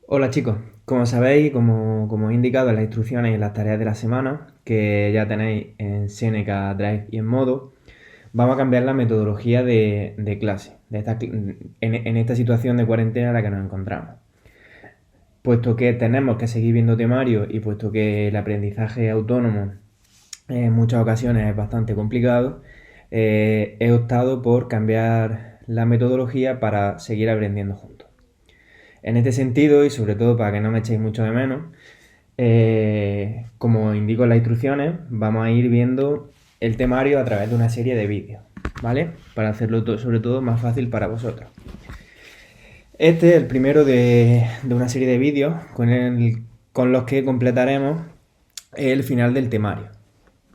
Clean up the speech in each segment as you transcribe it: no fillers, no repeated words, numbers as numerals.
Hola chicos, como sabéis, como he indicado en las instrucciones y en las tareas de la semana, que ya tenéis en Seneca Drive y en Modo, vamos a cambiar la metodología de clase en esta situación de cuarentena en la que nos encontramos. Puesto que tenemos que seguir viendo temario y puesto que el aprendizaje autónomo en muchas ocasiones es bastante complicado, he optado por cambiar la metodología para seguir aprendiendo juntos. En este sentido, y sobre todo para que no me echéis mucho de menos, como indico en las instrucciones, vamos a ir viendo el temario a través de una serie de vídeos, ¿vale? Para hacerlo sobre todo más fácil para vosotros. Este es el primero de una serie de vídeos con los que completaremos el final del temario.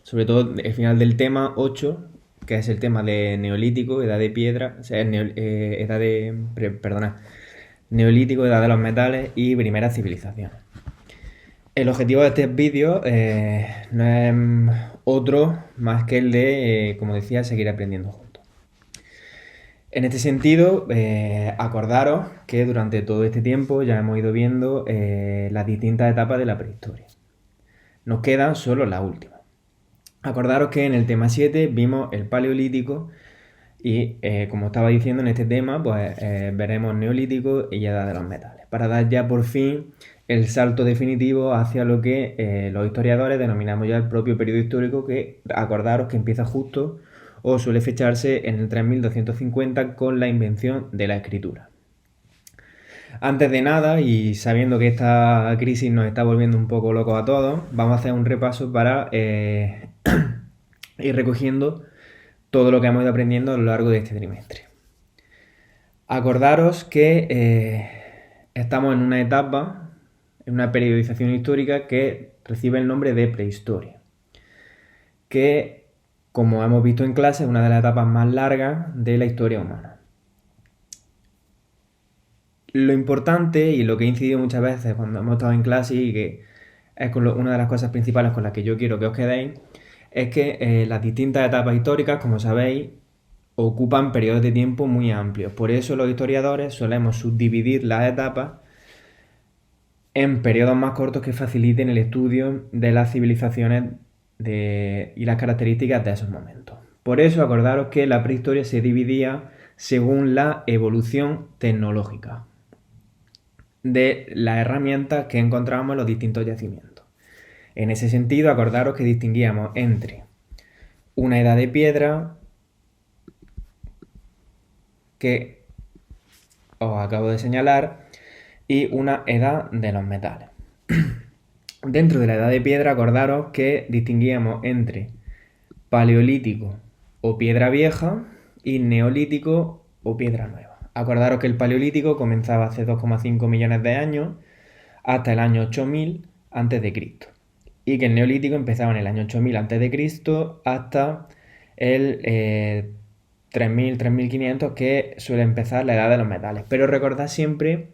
Sobre todo el final del tema 8, que es el tema de Neolítico, Edad de Piedra, o sea, Neolítico, Edad de los Metales y Primera Civilización. El objetivo de este vídeo no es otro más que el de, como decía, seguir aprendiendo juntos. En este sentido, acordaros que durante todo este tiempo ya hemos ido viendo las distintas etapas de la prehistoria. Nos quedan solo las últimas. Acordaros que en el tema 7 vimos el Paleolítico y, como estaba diciendo en este tema, pues veremos Neolítico y Edad de los Metales, para dar ya por fin el salto definitivo hacia lo que los historiadores denominamos ya el propio periodo histórico, que acordaros que empieza justo o suele fecharse en el 3250 con la invención de la escritura. Antes de nada, y sabiendo que esta crisis nos está volviendo un poco locos a todos, vamos a hacer un repaso para ir recogiendo todo lo que hemos ido aprendiendo a lo largo de este trimestre. Acordaros que estamos en una etapa, en una periodización histórica que recibe el nombre de prehistoria, que, como hemos visto en clase, es una de las etapas más largas de la historia humana. Lo importante y lo que he incidido muchas veces cuando hemos estado en clase y que es una de las cosas principales con las que yo quiero que os quedéis, es que las distintas etapas históricas, como sabéis, ocupan periodos de tiempo muy amplios. Por eso los historiadores solemos subdividir las etapas en periodos más cortos que faciliten el estudio de las civilizaciones y las características de esos momentos. Por eso acordaros que la prehistoria se dividía según la evolución tecnológica de las herramientas que encontrábamos en los distintos yacimientos. En ese sentido, acordaros que distinguíamos entre una edad de piedra, que os acabo de señalar, y una edad de los metales. Dentro de la edad de piedra, acordaros que distinguíamos entre paleolítico o piedra vieja y neolítico o piedra nueva. Acordaros que el paleolítico comenzaba hace 2,5 millones de años hasta el año 8000 a.C. y que el neolítico empezaba en el año 8000 a.C. hasta el 3000, 3500, que suele empezar la edad de los metales. Pero recordad siempre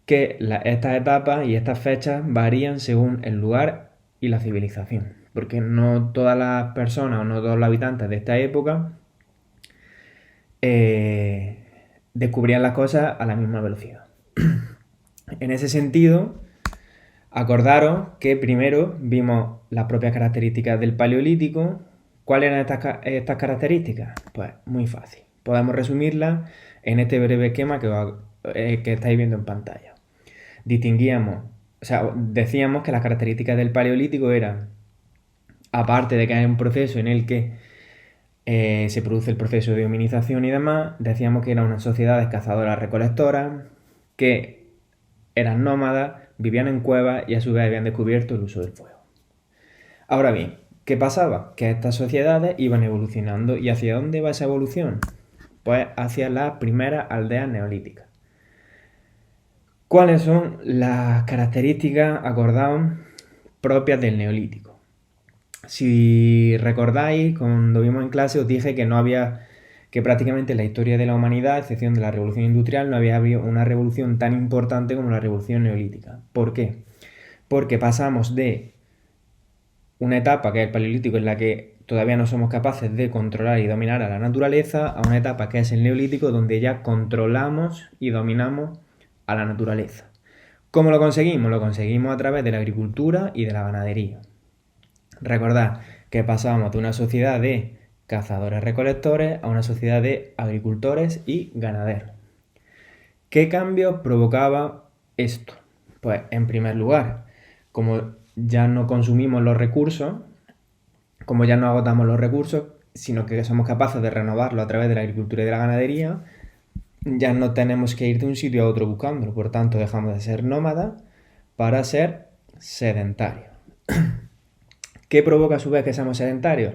que estas etapas y estas fechas varían según el lugar y la civilización, porque no todas las personas o no todos los habitantes de esta época descubrían las cosas a la misma velocidad. En ese sentido, acordaros que primero vimos las propias características del Paleolítico. ¿Cuáles eran estas características? Pues muy fácil. Podemos resumirlas en este breve esquema que estáis viendo en pantalla. Decíamos que las características del Paleolítico eran, aparte de que hay un proceso en el que se produce el proceso de hominización y demás, decíamos que eran unas sociedades cazadoras-recolectoras, que eran nómadas, vivían en cuevas y a su vez habían descubierto el uso del fuego. Ahora bien, ¿qué pasaba? Que estas sociedades iban evolucionando. ¿Y hacia dónde va esa evolución? Pues hacia las primeras aldeas neolíticas. ¿Cuáles son las características, acordaos, propias del neolítico? Si recordáis, cuando vimos en clase os dije que prácticamente en la historia de la humanidad, a excepción de la revolución industrial, no había habido una revolución tan importante como la revolución neolítica. ¿Por qué? Porque pasamos de una etapa, que es el paleolítico, en la que todavía no somos capaces de controlar y dominar a la naturaleza, a una etapa que es el neolítico, donde ya controlamos y dominamos a la naturaleza. ¿Cómo lo conseguimos? Lo conseguimos a través de la agricultura y de la ganadería. Recordad que pasábamos de una sociedad de cazadores-recolectores a una sociedad de agricultores y ganaderos. ¿Qué cambios provocaba esto? Pues en primer lugar, como ya no consumimos los recursos, como ya no agotamos los recursos, sino que somos capaces de renovarlo a través de la agricultura y de la ganadería, ya no tenemos que ir de un sitio a otro buscándolo. Por tanto, dejamos de ser nómadas para ser sedentarios. ¿Qué provoca a su vez que seamos sedentarios?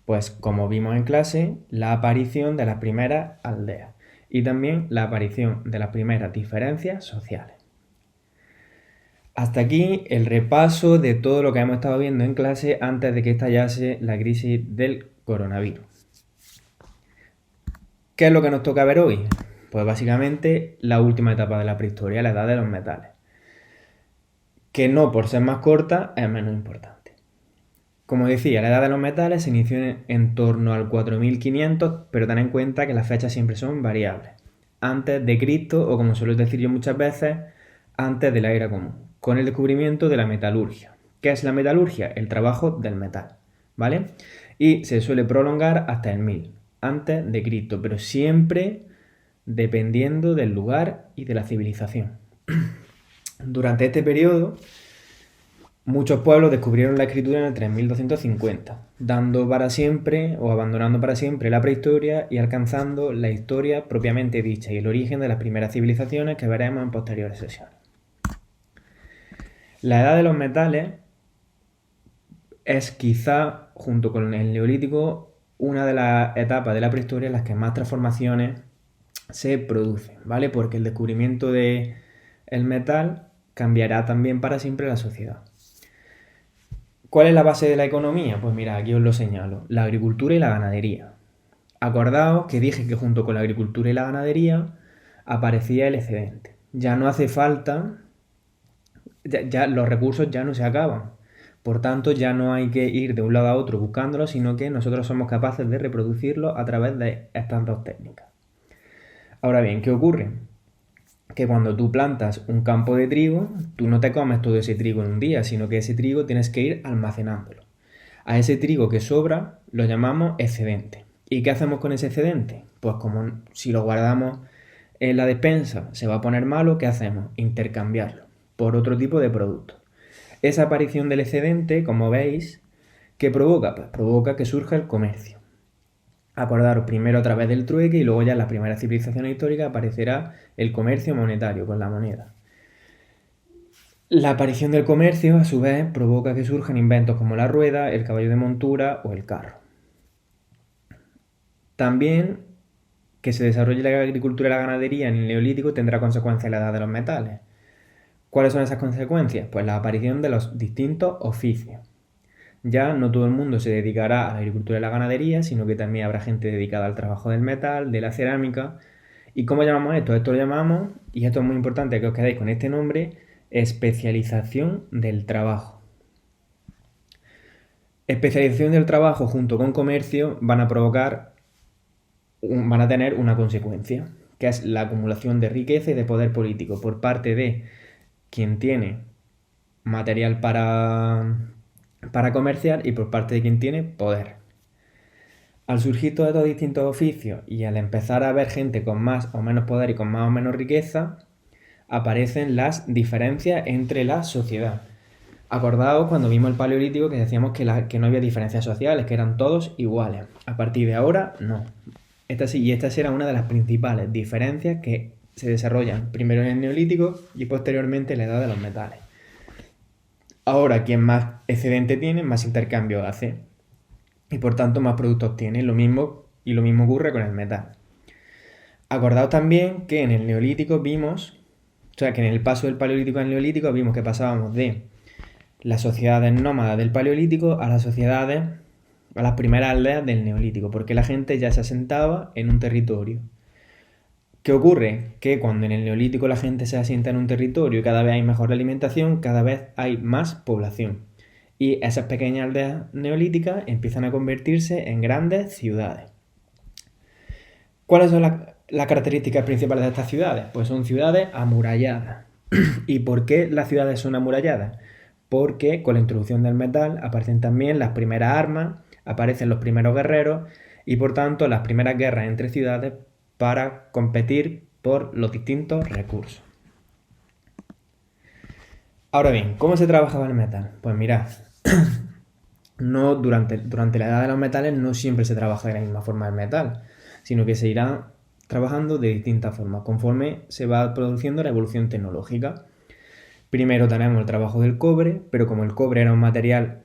Pues como vimos en clase, la aparición de las primeras aldeas y también la aparición de las primeras diferencias sociales. Hasta aquí el repaso de todo lo que hemos estado viendo en clase antes de que estallase la crisis del coronavirus. ¿Qué es lo que nos toca ver hoy? Pues básicamente la última etapa de la prehistoria, la edad de los metales, que no por ser más corta es menos importante. Como decía, la edad de los metales se inició en torno al 4500, pero ten en cuenta que las fechas siempre son variables. Antes de Cristo, o como suelo decir yo muchas veces, antes de la era común, con el descubrimiento de la metalurgia. ¿Qué es la metalurgia? El trabajo del metal, ¿vale? Y se suele prolongar hasta el 1000, antes de Cristo, pero siempre dependiendo del lugar y de la civilización. Durante este periodo, muchos pueblos descubrieron la escritura en el 3250, dando para siempre o abandonando para siempre la prehistoria y alcanzando la historia propiamente dicha y el origen de las primeras civilizaciones que veremos en posteriores sesiones. La edad de los metales es quizá, junto con el neolítico, una de las etapas de la prehistoria en las que más transformaciones se producen, ¿vale? Porque el descubrimiento del metal cambiará también para siempre la sociedad. ¿Cuál es la base de la economía? Pues mira, aquí os lo señalo, la agricultura y la ganadería. Acordaos que dije que junto con la agricultura y la ganadería aparecía el excedente. Ya no hace falta, ya los recursos ya no se acaban. Por tanto, ya no hay que ir de un lado a otro buscándolos, sino que nosotros somos capaces de reproducirlos a través de estas dos técnicas. Ahora bien, ¿qué ocurre? Que cuando tú plantas un campo de trigo, tú no te comes todo ese trigo en un día, sino que ese trigo tienes que ir almacenándolo. A ese trigo que sobra lo llamamos excedente. ¿Y qué hacemos con ese excedente? Pues como si lo guardamos en la despensa se va a poner malo, ¿qué hacemos? Intercambiarlo por otro tipo de producto. Esa aparición del excedente, como veis, ¿qué provoca? Pues provoca que surja el comercio. Acordaros, primero a través del trueque y luego ya en las primeras civilizaciones históricas aparecerá el comercio monetario con la moneda. La aparición del comercio, a su vez, provoca que surjan inventos como la rueda, el caballo de montura o el carro. También que se desarrolle la agricultura y la ganadería en el Neolítico tendrá consecuencias en la edad de los metales. ¿Cuáles son esas consecuencias? Pues la aparición de los distintos oficios. Ya no todo el mundo se dedicará a la agricultura y la ganadería, sino que también habrá gente dedicada al trabajo del metal, de la cerámica. ¿Y cómo llamamos esto? Esto lo llamamos, y esto es muy importante que os quedéis con este nombre, especialización del trabajo. Especialización del trabajo junto con comercio van a tener una consecuencia, que es la acumulación de riqueza y de poder político por parte de quien tiene material para comerciar y por parte de quien tiene poder. Al surgir todos estos distintos oficios y al empezar a haber gente con más o menos poder y con más o menos riqueza, aparecen las diferencias entre la sociedad. Acordaos cuando vimos el Paleolítico que decíamos que no había diferencias sociales, que eran todos iguales. A partir de ahora, no. Esta será una de las principales diferencias que se desarrollan primero en el Neolítico y posteriormente en la edad de los metales. Ahora, quien más excedente tiene, más intercambio hace. Y por tanto, más productos tiene. Lo mismo ocurre con el metal. Acordaos también que en el Neolítico que en el paso del Paleolítico al Neolítico vimos que pasábamos de las sociedades nómadas del Paleolítico a las primeras aldeas del Neolítico, porque la gente ya se asentaba en un territorio. ¿Qué ocurre? Que cuando en el Neolítico la gente se asienta en un territorio y cada vez hay mejor alimentación, cada vez hay más población. Y esas pequeñas aldeas neolíticas empiezan a convertirse en grandes ciudades. ¿Cuáles son las características principales de estas ciudades? Pues son ciudades amuralladas. ¿Y por qué las ciudades son amuralladas? Porque con la introducción del metal aparecen también las primeras armas, aparecen los primeros guerreros y por tanto las primeras guerras entre ciudades para competir por los distintos recursos. Ahora bien, ¿cómo se trabajaba el metal? Pues mirad, no durante la edad de los metales no siempre se trabaja de la misma forma el metal, sino que se irá trabajando de distintas formas conforme se va produciendo la evolución tecnológica. Primero tenemos el trabajo del cobre, pero como el cobre era un material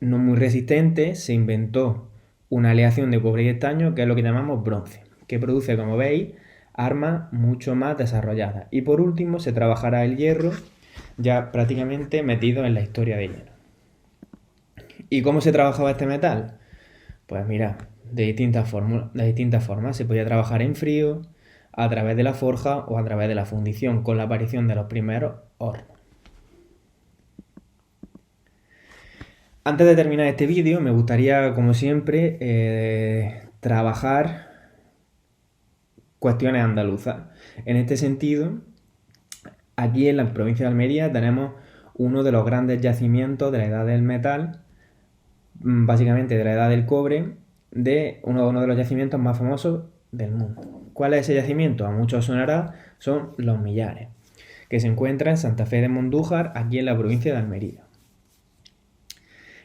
no muy resistente, se inventó una aleación de cobre y estaño, que es lo que llamamos bronce, que produce, como veis, armas mucho más desarrolladas. Y por último se trabajará el hierro, ya prácticamente metido en la historia de lleno. ¿Y cómo se trabajaba este metal? Pues mira, de distintas formas. Se podía trabajar en frío, a través de la forja o a través de la fundición, con la aparición de los primeros hornos. Antes de terminar este vídeo, me gustaría, como siempre, trabajar cuestiones andaluzas. En este sentido, aquí en la provincia de Almería tenemos uno de los grandes yacimientos de la edad del metal, básicamente de la edad del cobre, de uno de los yacimientos más famosos del mundo. ¿Cuál es ese yacimiento? A muchos sonará, son Los Millares, que se encuentra en Santa Fe de Mondújar, aquí en la provincia de Almería.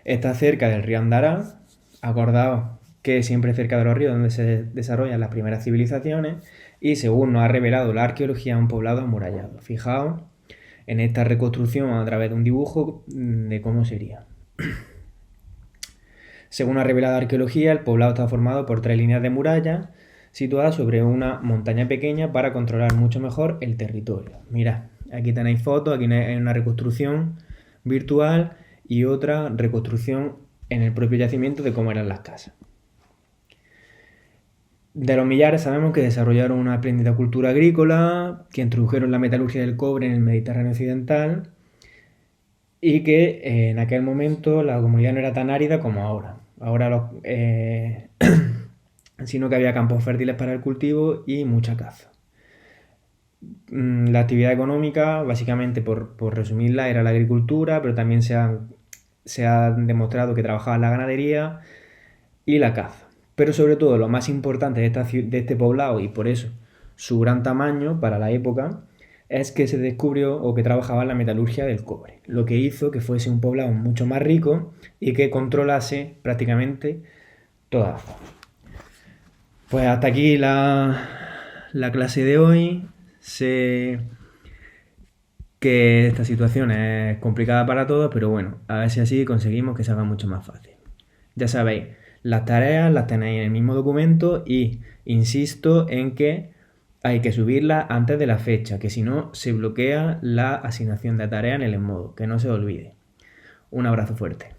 Está cerca del río Andará, acordaos que siempre cerca de los ríos donde se desarrollan las primeras civilizaciones, y según nos ha revelado la arqueología, un poblado amurallado. Fijaos en esta reconstrucción a través de un dibujo de cómo sería. Según ha revelado la arqueología, el poblado está formado por 3 líneas de muralla situadas sobre una montaña pequeña para controlar mucho mejor el territorio. Mirad, aquí tenéis fotos, aquí hay una reconstrucción virtual y otra reconstrucción en el propio yacimiento de cómo eran las casas. De los Millares sabemos que desarrollaron una espléndida cultura agrícola, que introdujeron la metalurgia del cobre en el Mediterráneo occidental y que en aquel momento la comunidad no era tan árida como ahora. Sino que había campos fértiles para el cultivo y mucha caza. La actividad económica, básicamente por resumirla, era la agricultura, pero también se ha demostrado que trabajaba la ganadería y la caza. Pero sobre todo lo más importante de este poblado, y por eso su gran tamaño para la época, es que se descubrió o que trabajaba en la metalurgia del cobre, lo que hizo que fuese un poblado mucho más rico y que controlase prácticamente toda la zona. Pues hasta aquí la clase de hoy. Sé que esta situación es complicada para todos, pero bueno, a ver si así conseguimos que se haga mucho más fácil. Ya sabéis, las tareas las tenéis en el mismo documento y insisto en que hay que subirlas antes de la fecha, que si no se bloquea la asignación de tareas en el modo, que no se olvide. Un abrazo fuerte.